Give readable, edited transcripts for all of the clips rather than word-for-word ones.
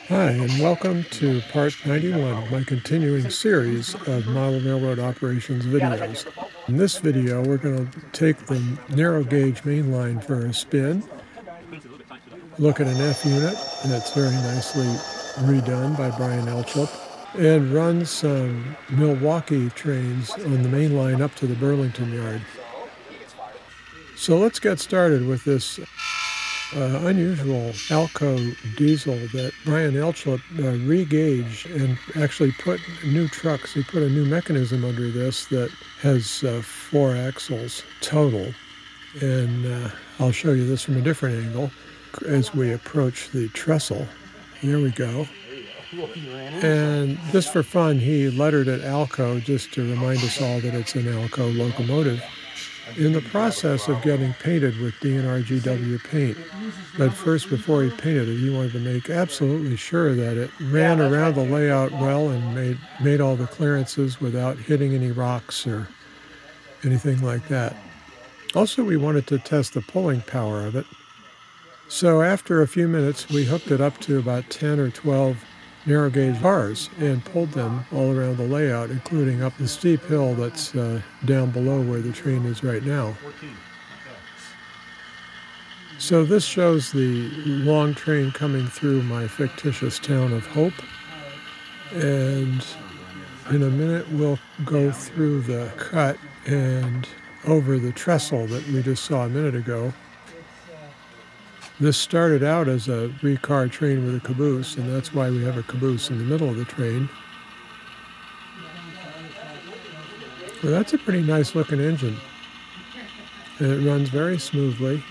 Hi, and welcome to part 91 of my continuing series of model railroad operations videos. In this video, we're going to take the narrow gauge main line for a spin, look at an F unit that's very nicely redone by Brian Elchip, and run some Milwaukee trains on the main line up to the Burlington yard. So let's get started with this unusual Alco diesel that Brian Elchip re-gauged and actually put new trucks. He put a new mechanism under this that has 4 axles total. And I'll show you this from a different angle as we approach the trestle. Here we go. And just for fun, he lettered it Alco just to remind us all that it's an Alco locomotive, in the process of getting painted with D&RGW paint. But first, before he painted it, he wanted to make absolutely sure that it ran around the layout well and made all the clearances without hitting any rocks or anything like that. Also, we wanted to test the pulling power of it. So after a few minutes, we hooked it up to about 10 or 12 narrow gauge bars and pulled them all around the layout, including up the steep hill that's down below where the train is right now. So this shows the long train coming through my fictitious town of Hope, and in a minute we'll go through the cut and over the trestle that we just saw a minute ago. This started out as a 3-car train with a caboose, and that's why we have a caboose in the middle of the train. Well, that's a pretty nice looking engine, and it runs very smoothly.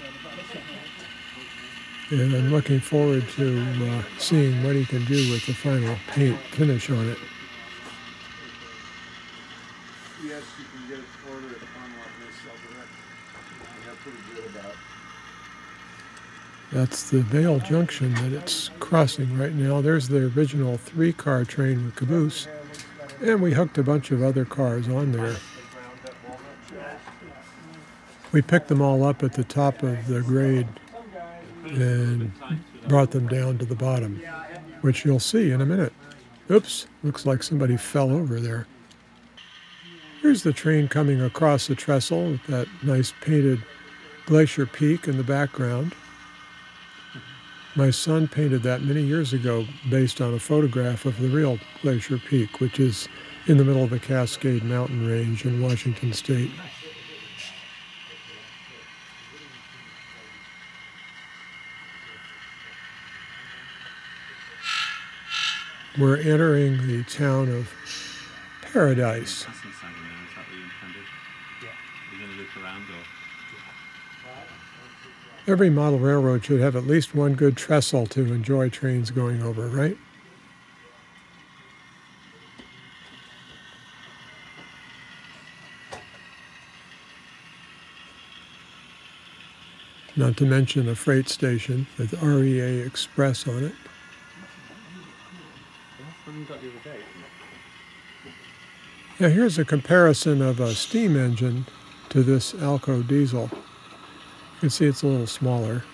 And I'm looking forward to seeing what he can do with the final paint finish on it. Yes, you can get it ordered at Unlock Self-Direct. We have pretty good about. That's the Vale Junction that it's crossing right now. There's the original 3-car train with caboose, and we hooked a bunch of other cars on there. We picked them all up at the top of the grade and brought them down to the bottom, which you'll see in a minute. Oops, looks like somebody fell over there. Here's the train coming across the trestle with that nice painted glacier peak in the background. My son painted that many years ago based on a photograph of the real Glacier Peak, which is in the middle of the Cascade Mountain Range in Washington State. We're entering the town of Paradise. Every model railroad should have at least one good trestle to enjoy trains going over, right? Not to mention a freight station with REA Express on it. Now here's a comparison of a steam engine to this Alco diesel. You can see it's a little smaller.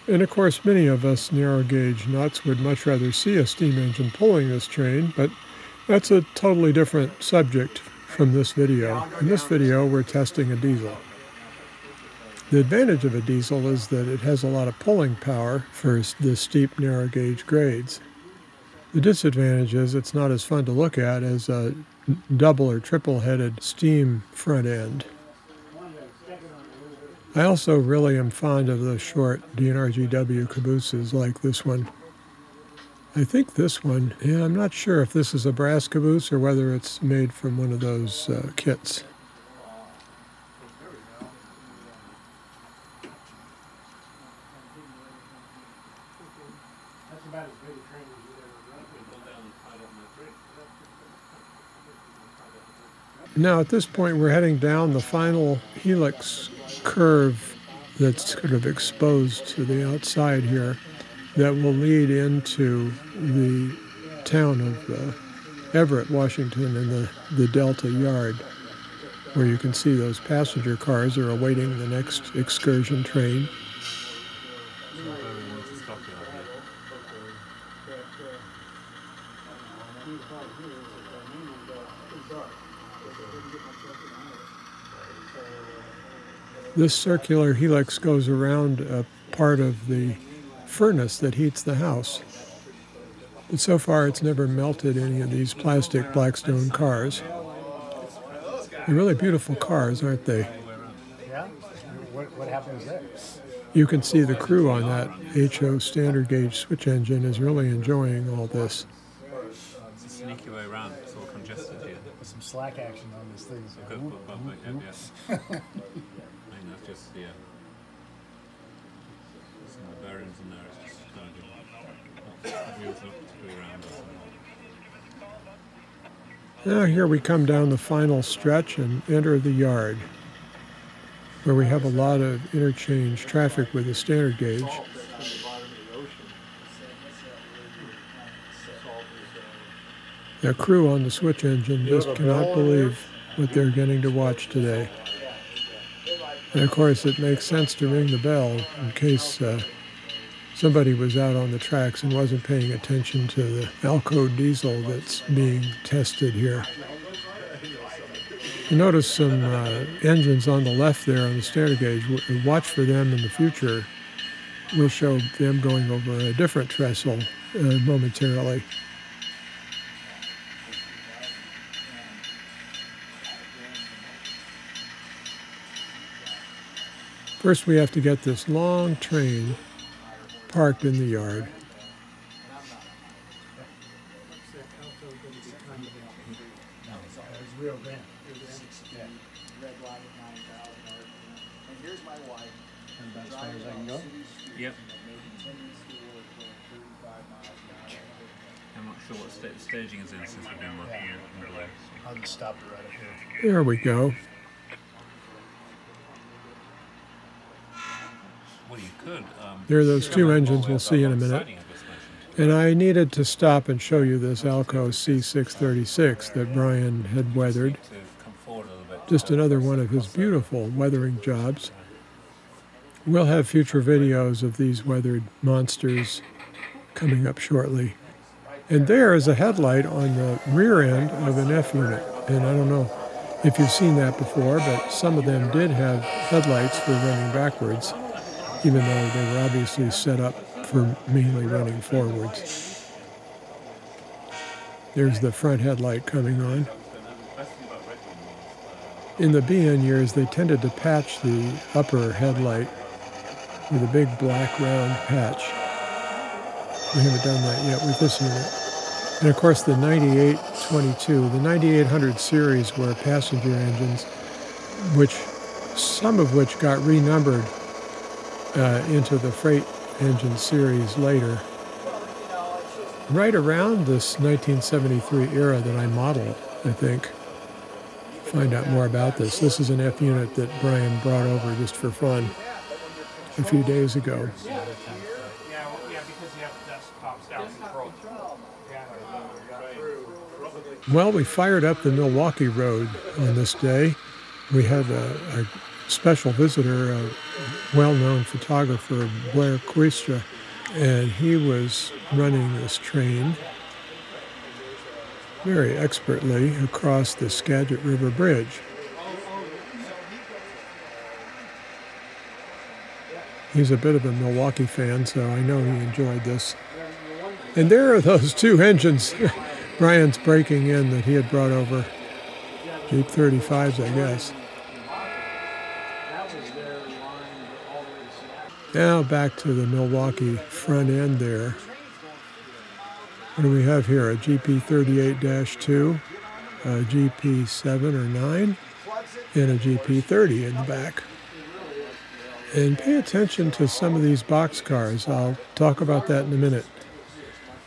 And of course, many of us narrow gauge nuts would much rather see a steam engine pulling this train, but that's a totally different subject from this video. In this video, we're testing a diesel. The advantage of a diesel is that it has a lot of pulling power for the steep narrow gauge grades. The disadvantage is it's not as fun to look at as a double or triple headed steam front end. I also really am fond of the short D&RGW cabooses like this one. I think this one, I'm not sure if this is a brass caboose or whether it's made from one of those kits. Now at this point we're heading down the final helix curve that's sort of exposed to the outside here that will lead into the town of Everett, Washington, and the Delta Yard, where you can see those passenger cars are awaiting the next excursion train. This circular helix goes around a part of the furnace that heats the house. But so far it's never melted any of these plastic Blackstone cars. They're really beautiful cars, aren't they? Yeah? What happens there? You can see the crew on that HO standard gauge switch engine is really enjoying all this. It's a sneaky way around, it's all congested here. There's some slack action on this thing. So Go, yes. I think that's just, yeah. Some of the bearings in there, it's just kind of wheels not particularly around. Now here we come down the final stretch and enter the yard, where we have a lot of interchange traffic with the standard gauge. The crew on the switch engine just cannot believe what they're getting to watch today. And of course it makes sense to ring the bell in case somebody was out on the tracks and wasn't paying attention to the Alco diesel that's being tested here. You notice some engines on the left there on the standard gauge. Watch for them in the future. We'll show them going over a different trestle momentarily. First we have to get this long train parked in the yard. Yep. I'm not sure what staging is in since we've been working in below. I'll just stop it right up here. There we go. Well, you could. There are those two engines we'll see in a minute. And I needed to stop and show you this Alco C636 that Brian had weathered. Just another one of his beautiful weathering jobs. We'll have future videos of these weathered monsters coming up shortly. And there is a headlight on the rear end of an F unit. And I don't know if you've seen that before, but some of them did have headlights for running backwards, even though they were obviously set up for mainly running forwards. There's the front headlight coming on. In the BN years, they tended to patch the upper headlight with a big black round patch. We haven't done that yet with this unit. And of course the 9822, the 9800 series were passenger engines, some of which got renumbered into the freight engine series later. Right around this 1973 era that I modeled, I think. Find out more about this. This is an F unit that Brian brought over just for fun a few days ago. Well, we fired up the Milwaukee Road on this day. We had a special visitor, a well-known photographer, Burr Stewart, and he was running this train very expertly across the Skagit River Bridge. He's a bit of a Milwaukee fan, so I know he enjoyed this. And there are those two engines Brian's breaking in that he had brought over. Jeep 35s, I guess. Now back to the Milwaukee front end there. What do we have here? A GP38-2, a GP7 or 9, and a GP30 in the back. And pay attention to some of these boxcars. I'll talk about that in a minute.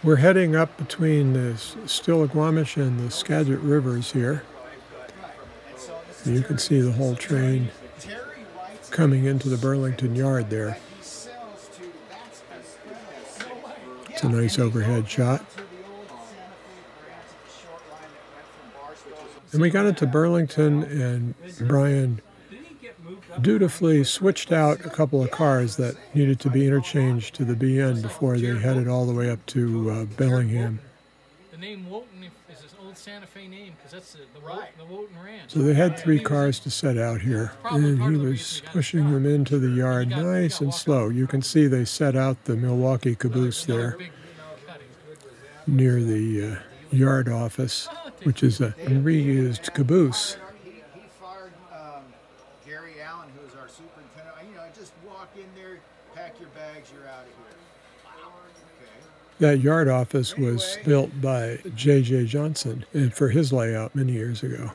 We're heading up between the Stillaguamish and the Skagit rivers here. You can see the whole train coming into the Burlington yard there. It's a nice overhead shot. And we got into Burlington, and Brian dutifully switched out a couple of cars that needed to be interchanged to the BN before they headed all the way up to Bellingham. The name Wotan is this old Santa Fe name because that's the Wotan Ranch. So they had 3 cars to set out here, and he was pushing them into the yard nice and slow. You can see they set out the Milwaukee caboose there near the yard office, which is a reused caboose. He fired Gary Allen, who is our superintendent. You know, just walk in there, pack your bags, you're out of here. That yard office was built by J.J. Johnson and for his layout many years ago.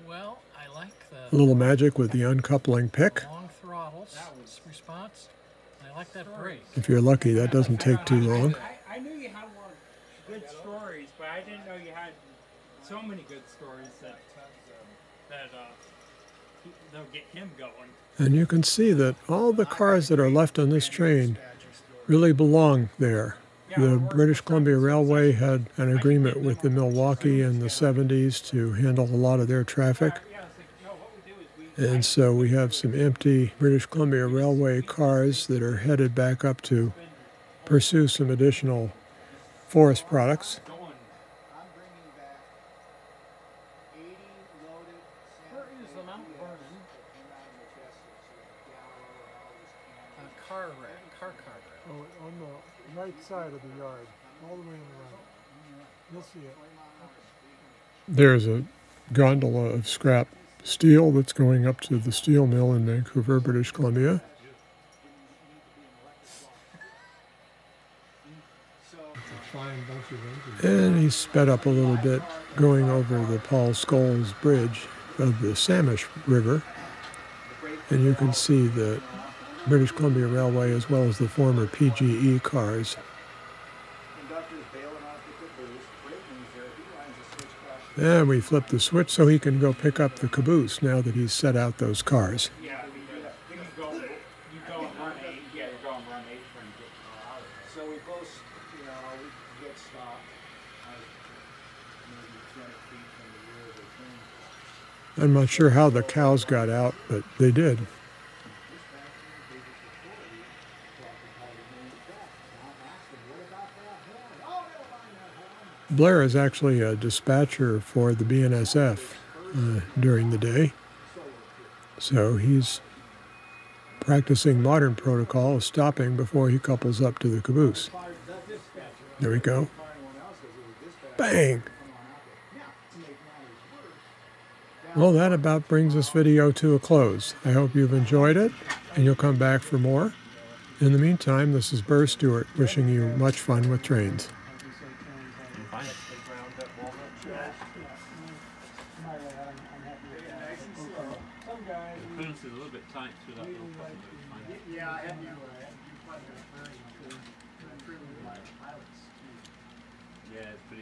Well, I like A little magic with the uncoupling pick. long throttles response. I like that brake. If you're lucky, that doesn't take too long. I knew you had good stories, but I didn't know you had so many good stories that they'll get him going. And you can see that all the cars that are left on this train really belong there. The British Columbia Railway had an agreement with the Milwaukee in the 70s to handle a lot of their traffic. And so we have some empty British Columbia Railway cars that are headed back up to pursue some additional forest products. Where is the Mount Vernon car wreck? Oh, on the right side of the yard, all the way on the right. You'll see it. There's a gondola of scrap steel that's going up to the steel mill in Vancouver, British Columbia. And he sped up a little bit going over the Paul Scholes Bridge of the Samish River. And you can see the British Columbia Railway as well as the former PGE cars. And we flip the switch so he can go pick up the caboose now that he's set out those cars. Yeah, you go and run 8. Yeah, you go and run 8 for him to get the car out of there. So we both, you know, we get stopped maybe 200 feet from the rear of the train. I'm not sure how the cows got out, but they did. Blair is actually a dispatcher for the BNSF during the day. So he's practicing modern protocol of stopping before he couples up to the caboose. There we go. Bang! Well, that about brings this video to a close. I hope you've enjoyed it, and you'll come back for more. In the meantime, this is Burr Stewart wishing you much fun with trains. It's a little bit tight through that little button, but it's fine. Yeah, I had you very good. I proved my pilots. Yeah, it's pretty